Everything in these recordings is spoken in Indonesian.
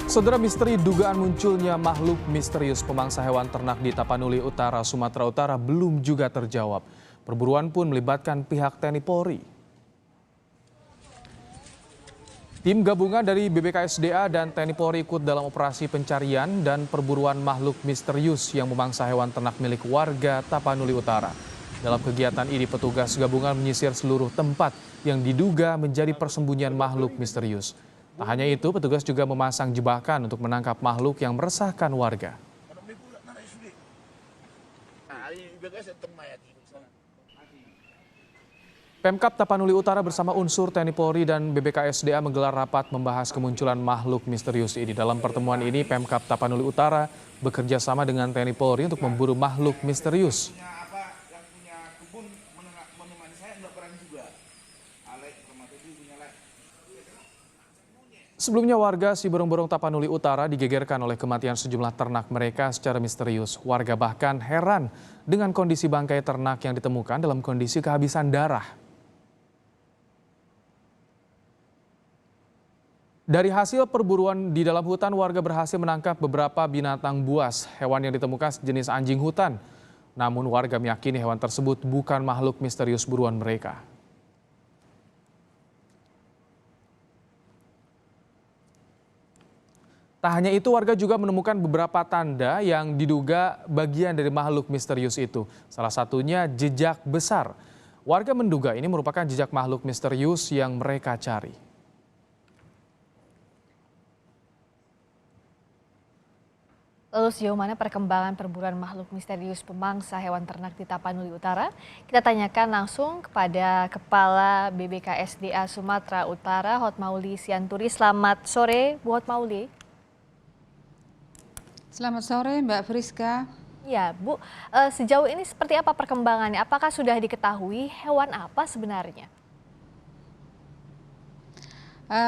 Saudara, misteri dugaan munculnya makhluk misterius pemangsa hewan ternak di Tapanuli Utara, Sumatera Utara belum juga terjawab. Perburuan pun melibatkan pihak TNI Polri. Tim gabungan dari BBKSDA dan TNI Polri ikut dalam operasi pencarian dan perburuan makhluk misterius yang memangsa hewan ternak milik warga Tapanuli Utara. Dalam kegiatan ini, petugas gabungan menyisir seluruh tempat yang diduga menjadi persembunyian makhluk misterius. Tak hanya itu, petugas juga memasang jebakan untuk menangkap makhluk yang meresahkan warga. Pemkab Tapanuli Utara bersama unsur TNI Polri dan BBKSDA menggelar rapat membahas kemunculan makhluk misterius ini. Dalam pertemuan ini, Pemkab Tapanuli Utara bekerja sama dengan TNI Polri untuk memburu makhluk misterius. Sebelumnya warga Siberong-Berong Tapanuli Utara digegerkan oleh kematian sejumlah ternak mereka secara misterius. Warga bahkan heran dengan kondisi bangkai ternak yang ditemukan dalam kondisi kehabisan darah. Dari hasil perburuan di dalam hutan, warga berhasil menangkap beberapa binatang buas. Hewan yang ditemukan sejenis anjing hutan. Namun warga meyakini hewan tersebut bukan makhluk misterius buruan mereka. Tak hanya itu, warga juga menemukan beberapa tanda yang diduga bagian dari makhluk misterius itu. Salah satunya jejak besar. Warga menduga ini merupakan jejak makhluk misterius yang mereka cari. Lalu sejauh mana perkembangan perburuan makhluk misterius pemangsa hewan ternak di Tapanuli Utara? Kita tanyakan langsung kepada Kepala BBKSDA Sumatera Utara, Hotmauli Sianturi. Selamat sore, Bu Hotmauli. Selamat sore Mbak Friska. Ya Bu, sejauh ini seperti apa perkembangannya? Apakah sudah diketahui hewan apa sebenarnya?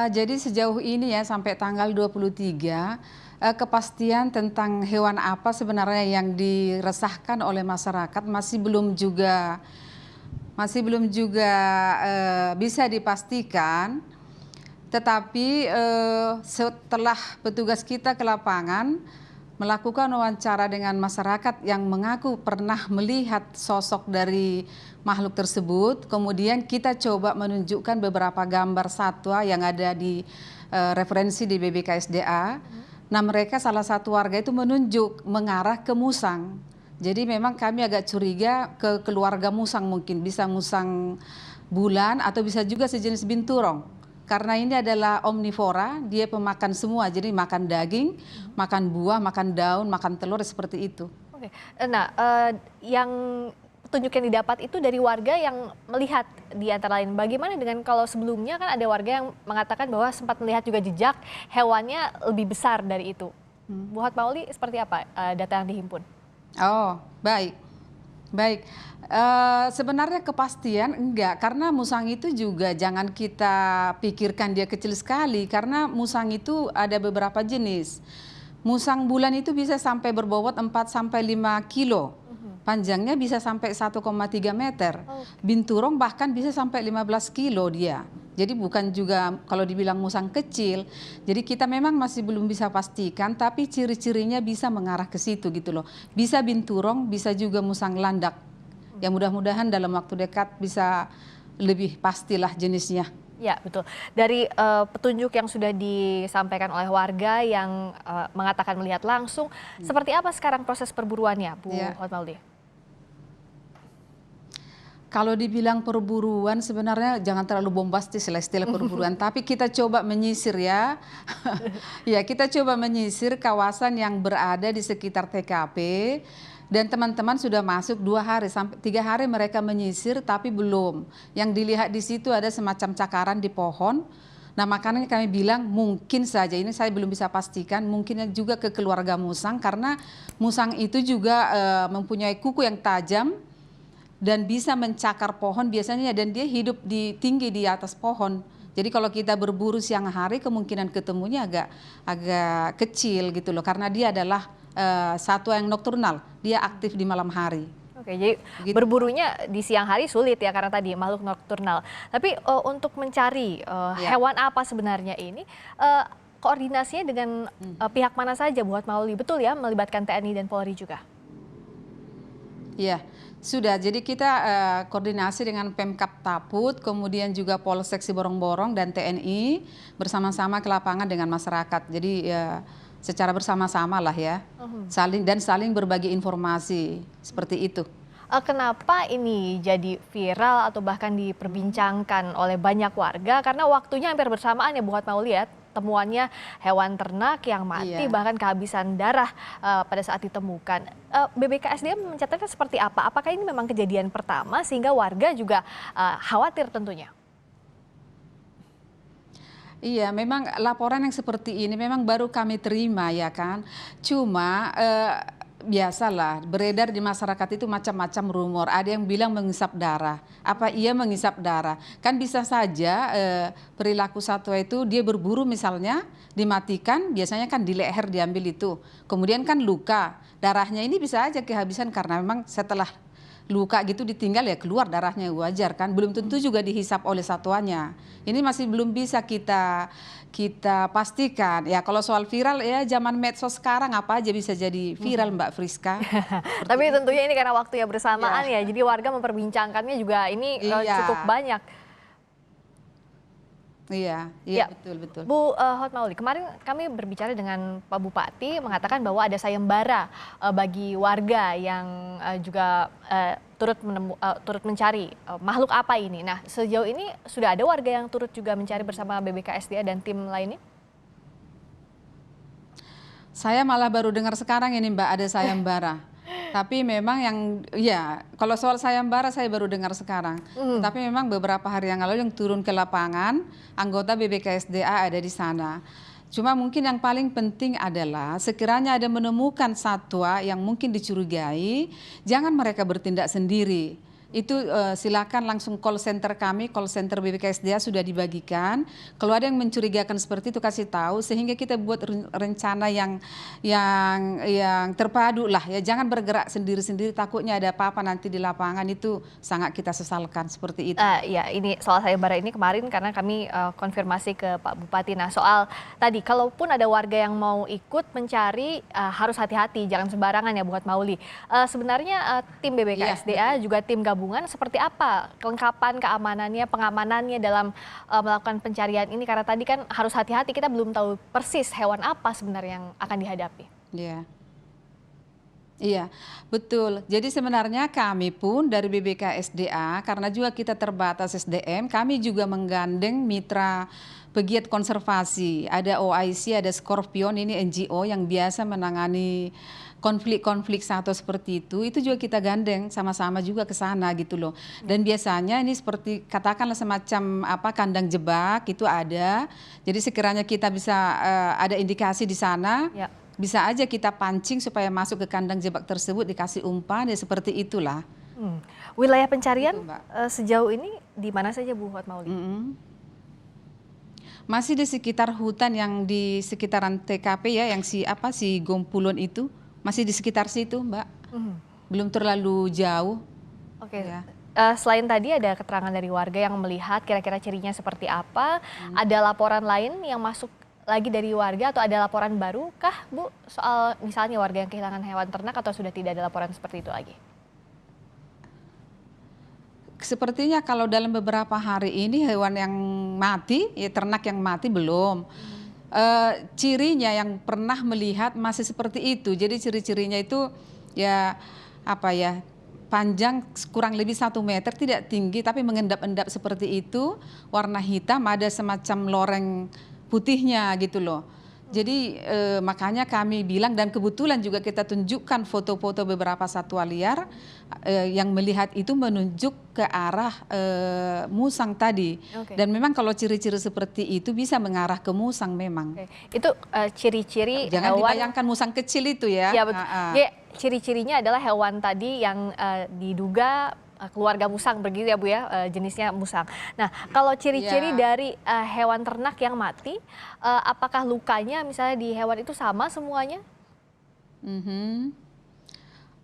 Jadi sejauh ini ya sampai tanggal 23, kepastian tentang hewan apa sebenarnya yang diresahkan oleh masyarakat masih belum juga bisa dipastikan. Tetapi setelah petugas kita ke lapangan melakukan wawancara dengan masyarakat yang mengaku pernah melihat sosok dari makhluk tersebut. Kemudian kita coba menunjukkan beberapa gambar satwa yang ada di referensi di BBKSDA. Nah, mereka salah satu warga itu menunjuk mengarah ke musang. Jadi memang kami agak curiga ke keluarga musang, mungkin bisa musang bulan atau bisa juga sejenis binturong. Karena ini adalah omnivora, dia pemakan semua, jadi makan daging, makan buah, makan daun, makan telur, seperti itu. Oke. Nah, yang petunjuk yang didapat itu dari warga yang melihat di antara lain. Bagaimana dengan kalau sebelumnya kan ada warga yang mengatakan bahwa sempat melihat juga jejak hewannya lebih besar dari itu. Bu Hotmauli, seperti apa data yang dihimpun? Oh, baik. Baik, sebenarnya kepastian enggak, karena musang itu juga jangan kita pikirkan dia kecil sekali, karena musang itu ada beberapa jenis. Musang bulan itu bisa sampai berbobot 4-5 kilo, panjangnya bisa sampai 1,3 meter. Binturong bahkan bisa sampai 15 kilo dia. Jadi bukan juga kalau dibilang musang kecil. Jadi kita memang masih belum bisa pastikan, tapi ciri-cirinya bisa mengarah ke situ gitu loh. Bisa binturong, bisa juga musang landak. Ya mudah-mudahan dalam waktu dekat bisa lebih pastilah jenisnya. Ya betul. Dari petunjuk yang sudah disampaikan oleh warga yang mengatakan melihat langsung, seperti apa sekarang proses perburuannya, Bu Hotmauli? Kalau dibilang perburuan sebenarnya jangan terlalu bombastis lah istilah perburuan, tapi kita coba menyisir ya. Ya, kita coba menyisir kawasan yang berada di sekitar TKP, dan teman-teman sudah masuk 2 hari sampai 3 hari mereka menyisir tapi belum. Yang dilihat di situ ada semacam cakaran di pohon. Nah, makanya kami bilang mungkin saja, ini saya belum bisa pastikan, mungkin juga ke keluarga musang karena musang itu juga mempunyai kuku yang tajam dan bisa mencakar pohon biasanya, dan dia hidup tinggi di atas pohon. Jadi kalau kita berburu siang hari kemungkinan ketemunya agak kecil gitu loh, karena dia adalah satwa yang nokturnal, dia aktif di malam hari. Oke, jadi berburunya di siang hari sulit ya karena tadi makhluk nokturnal. Tapi untuk mencari hewan apa sebenarnya ini, koordinasinya dengan pihak mana saja buat Mauli? Betul ya, melibatkan TNI dan Polri juga? Iya, sudah. Jadi kita koordinasi dengan Pemkab Taput, kemudian juga Polsek Siborong-Borong dan TNI bersama-sama ke lapangan dengan masyarakat. Jadi ya secara bersama-sama lah ya, saling berbagi informasi seperti itu. Kenapa ini jadi viral atau bahkan diperbincangkan oleh banyak warga? Karena waktunya hampir bersamaan ya buat mau lihat temuannya hewan ternak yang mati bahkan kehabisan darah pada saat ditemukan. BBKSDA mencatatnya seperti apa? Apakah ini memang kejadian pertama sehingga warga juga khawatir tentunya? Iya, memang laporan yang seperti ini memang baru kami terima ya kan. Cuma biasalah beredar di masyarakat itu macam-macam rumor. Ada yang bilang mengisap darah. Apa iya mengisap darah? Kan bisa saja perilaku satwa itu dia berburu misalnya dimatikan, biasanya kan di leher diambil itu. Kemudian kan luka. Darahnya ini bisa aja kehabisan karena memang setelah luka gitu ditinggal ya keluar darahnya, wajar kan, belum tentu juga dihisap oleh satwanya. Ini masih belum bisa kita pastikan ya. Kalau soal viral ya zaman medsos sekarang apa aja bisa jadi viral Mbak Friska. Tapi tentunya ini karena waktunya bersamaan ya, jadi warga memperbincangkannya juga ini cukup banyak. Iya, Ya, betul. Bu Hotmauli, kemarin kami berbicara dengan Pak Bupati mengatakan bahwa ada sayembara bagi warga yang juga turut mencari makhluk apa ini. Nah, sejauh ini sudah ada warga yang turut juga mencari bersama BBKSDA dan tim lainnya? Saya malah baru dengar sekarang ini Mbak ada sayembara. Tapi memang yang ya kalau soal sayembara saya baru dengar sekarang. Tapi memang beberapa hari yang lalu yang turun ke lapangan anggota BBKSDA ada di sana. Cuma mungkin yang paling penting adalah sekiranya ada menemukan satwa yang mungkin dicurigai, jangan mereka bertindak sendiri. Itu silakan langsung call center kami, call center BBKSDA sudah dibagikan. Kalau ada yang mencurigakan seperti itu kasih tahu sehingga kita buat rencana yang terpadu lah ya. Jangan bergerak sendiri-sendiri takutnya ada apa-apa nanti di lapangan, itu sangat kita sesalkan seperti itu. Ya, ini soal sayembara ini kemarin karena kami konfirmasi ke Pak Bupati. Nah, soal tadi kalaupun ada warga yang mau ikut mencari harus hati-hati, jangan sembarangan ya buat Mauli. Sebenarnya tim BBKSDA juga tim gabungan seperti apa kelengkapan keamanannya, pengamanannya dalam melakukan pencarian ini? Karena tadi kan harus hati-hati, kita belum tahu persis hewan apa sebenarnya yang akan dihadapi. Iya, betul. Jadi sebenarnya kami pun dari BBKSDA, karena juga kita terbatas SDM, kami juga menggandeng mitra pegiat konservasi. Ada OIC, ada Scorpion, ini NGO yang biasa menangani konflik-konflik satwa seperti itu juga kita gandeng sama-sama juga ke sana gitu loh. Dan biasanya ini seperti katakanlah semacam kandang jebak itu ada. Jadi sekiranya kita bisa ada indikasi di sana, bisa aja kita pancing supaya masuk ke kandang jebak tersebut, dikasih umpan ya seperti itulah. Wilayah pencarian sejauh ini di mana saja Bu Hotmauli? Masih di sekitar hutan yang di sekitaran TKP ya, yang si Gompulon itu. Masih di sekitar situ, Mbak. Belum terlalu jauh. Oke. Ya. Selain tadi ada keterangan dari warga yang melihat kira-kira cirinya seperti apa, ada laporan lain yang masuk lagi dari warga atau ada laporan baru kah, Bu? Soal misalnya warga yang kehilangan hewan ternak atau sudah tidak ada laporan seperti itu lagi? Sepertinya kalau dalam beberapa hari ini hewan yang mati, ya ternak yang mati belum. Cirinya yang pernah melihat masih seperti itu. Jadi ciri-cirinya itu ya panjang kurang lebih 1 meter, tidak tinggi tapi mengendap-endap seperti itu, warna hitam, ada semacam loreng putihnya gitu loh. Jadi makanya kami bilang, dan kebetulan juga kita tunjukkan foto-foto beberapa satwa liar yang melihat itu menunjuk ke arah musang tadi. Dan memang kalau ciri-ciri seperti itu bisa mengarah ke musang memang. Itu ciri-ciri jangan hewan, dibayangkan musang kecil itu ya. Ya betul. Ciri-cirinya adalah hewan tadi yang diduga keluarga musang begitu ya Bu ya, jenisnya musang. Nah, kalau ciri-ciri dari hewan ternak yang mati, apakah lukanya misalnya di hewan itu sama semuanya?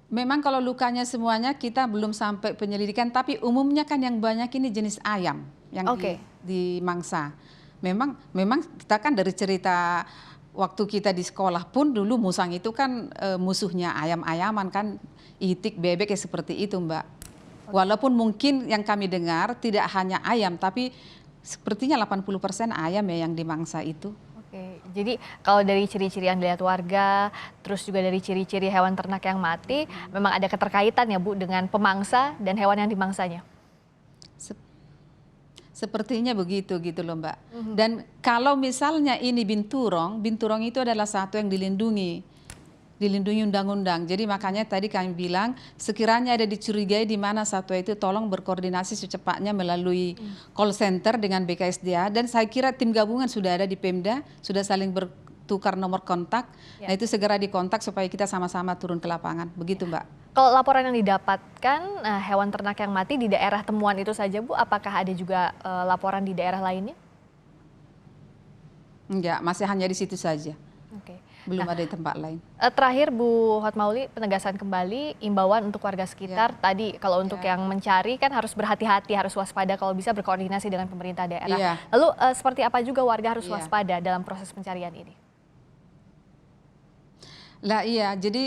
Memang kalau lukanya semuanya kita belum sampai penyelidikan, tapi umumnya kan yang banyak ini jenis ayam yang dimangsa. memang kita kan dari cerita waktu kita di sekolah pun dulu musang itu kan musuhnya ayam-ayaman kan, itik, bebek ya seperti itu Mbak. Walaupun mungkin yang kami dengar tidak hanya ayam, tapi sepertinya 80% ayam ya yang dimangsa itu. Oke, jadi kalau dari ciri-ciri yang dilihat warga, terus juga dari ciri-ciri hewan ternak yang mati, memang ada keterkaitan ya Bu dengan pemangsa dan hewan yang dimangsanya? Sepertinya begitu gitu loh Mbak. Dan kalau misalnya ini binturong itu adalah satu yang dilindungi undang-undang. Jadi makanya tadi kami bilang sekiranya ada dicurigai di mana satwa itu tolong berkoordinasi secepatnya melalui call center dengan BKSDA, dan saya kira tim gabungan sudah ada di Pemda, sudah saling bertukar nomor kontak. Nah itu segera dikontak supaya kita sama-sama turun ke lapangan. Begitu Mbak. Kalau laporan yang didapatkan hewan ternak yang mati di daerah temuan itu saja Bu, apakah ada juga laporan di daerah lainnya? Enggak, masih hanya di situ saja. Oke. Belum ada di tempat lain. Terakhir Bu Hotmauli, penegasan kembali imbauan untuk warga sekitar. Tadi kalau untuk yang mencari kan harus berhati-hati, harus waspada, kalau bisa berkoordinasi dengan pemerintah daerah. Lalu seperti apa juga warga harus waspada dalam proses pencarian ini? Lah iya, jadi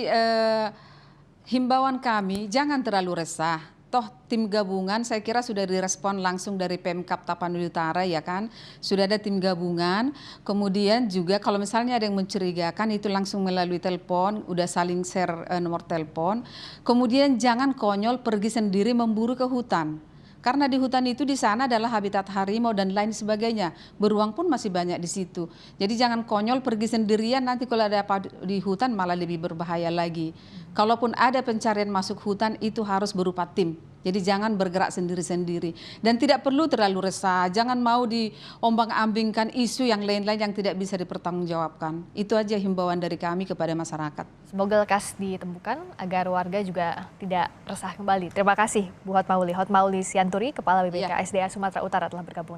himbauan kami jangan terlalu resah. Toh tim gabungan saya kira sudah direspon langsung dari Pemkab Tapanuli Utara ya kan. Sudah ada tim gabungan. Kemudian juga kalau misalnya ada yang mencurigakan itu langsung melalui telepon, udah saling share nomor telepon. Kemudian jangan konyol pergi sendiri memburu ke hutan. Karena di hutan itu di sana adalah habitat harimau dan lain sebagainya. Beruang pun masih banyak di situ. Jadi jangan konyol pergi sendirian, nanti kalau ada apa di hutan malah lebih berbahaya lagi. Kalaupun ada pencarian masuk hutan itu harus berupa tim. Jadi jangan bergerak sendiri-sendiri. Dan tidak perlu terlalu resah, jangan mau diombang-ambingkan isu yang lain-lain yang tidak bisa dipertanggungjawabkan. Itu aja himbauan dari kami kepada masyarakat. Semoga lekas ditemukan agar warga juga tidak resah kembali. Terima kasih Bu Hotmauli Sianturi, Kepala BBKSDA Sumatera Utara telah bergabung.